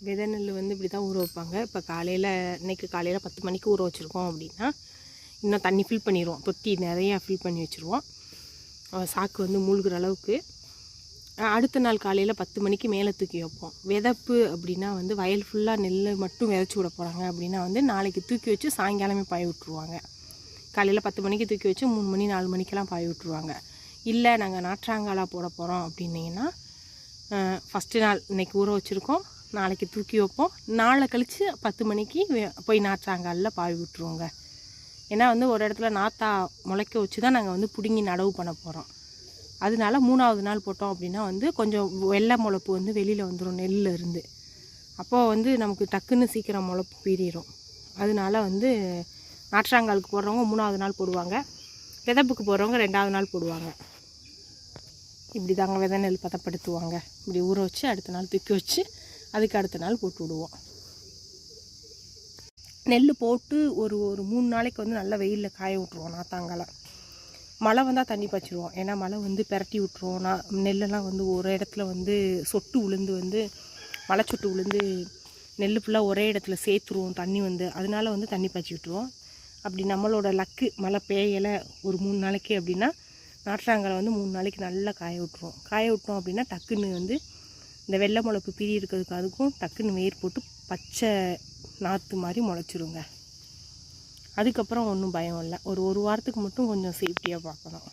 விதை நெல் வந்து இப்படி தான் ஊற வைப்பாங்க. இப்போ இன்றைக்கி காலையில் 10 மணிக்கு ஊற வச்சுருக்கோம் அப்படின்னா இன்னும் தண்ணி ஃபில் பண்ணிடுவோம். தொட்டி நிறையா ஃபில் பண்ணி வச்சுருவோம். சாக்கு வந்து மூழ்கிற அளவுக்கு. அடுத்த நாள் காலையில் 10 மணிக்கு மேலே தூக்கி வைப்போம். விதப்பு அப்படின்னா வந்து வயல் ஃபுல்லாக நெல் மட்டும் விதைச்சி விட போகிறாங்க அப்படின்னா வந்து நாளைக்கு தூக்கி வச்சு சாயங்காலமே பாய விட்ருவாங்க. காலையில் 10 மணிக்கு தூக்கி வச்சு 3 மணி 4 மணிக்கெல்லாம் பாய விட்ருவாங்க. இல்லை நாங்கள் நாற்றாங்காலாக போட போகிறோம் அப்படின்னிங்கன்னா ஃபஸ்ட்டு நாள் இன்றைக்கி ஊற வச்சுருக்கோம், நாளைக்கு தூக்கி வைப்போம், நாளை கழித்து 10 மணிக்கு போய் நாற்றாங்காலில் பாய் விட்டுருவோங்க. ஏன்னா வந்து ஒரு இடத்துல நாற்றா முளைக்க வச்சு தான் நாங்கள் வந்து பிடுங்கி நடவு பண்ண போகிறோம். அதனால 3ஆவது நாள் போட்டோம் அப்படின்னா வந்து கொஞ்சம் வெள்ளை முளைப்பு வந்து வெளியில் வந்துடும் நெல்லில் இருந்து. அப்போது வந்து நமக்கு டக்குன்னு சீக்கிரம் முளைப்பு பீறிடும். அதனால வந்து நாற்றாங்காலுக்கு போடுறவங்க 3ஆவது நாள் போடுவாங்க, விதப்புக்கு போடுறவங்க 2ஆவது நாள் போடுவாங்க. இப்படி தாங்க விதை நெல் பதப்படுத்துவாங்க. இப்படி ஊற வச்சு அடுத்த நாள் தூக்கி வச்சு அதுக்கு அடுத்த நாள் போட்டு விடுவோம். நெல் போட்டு ஒரு 3 நாளைக்கு வந்து நல்லா வெயிலில் காய விட்ருவோம். நாற்றாங்கால மழை வந்தால் தண்ணி பாய்ச்சிடுவோம். ஏன்னா மழை வந்து பெரட்டி விட்ருவோம். நெல்லெல்லாம் வந்து ஒரு இடத்துல வந்து சொட்டு விழுந்து வந்து மழை சொட்டு விழுந்து நெல் ஃபுல்லாக ஒரே இடத்துல சேர்த்துருவோம் தண்ணி வந்து. அதனால வந்து தண்ணி பாய்ச்சி விட்ருவோம். அப்படி நம்மளோட லக்கு மழை பெய்யலை ஒரு 3 நாளைக்கு அப்படின்னா நாற்றாங்காலை வந்து 3 நாளைக்கு நல்லா காய விட்ருவோம். காய விட்டோம் அப்படின்னா டக்குன்னு வந்து இந்த வெள்ளை முளைப்பு பிரி இருக்கிறதுக்கு அதுக்கும் டக்குன்னு வேர் போட்டு பச்சை நாற்று மாதிரி முளைச்சிருங்க. அதுக்கப்புறம் ஒன்றும் பயம் இல்லை. ஒரு வாரத்துக்கு மட்டும் கொஞ்சம் சேஃப்டியாக பார்க்கணும்.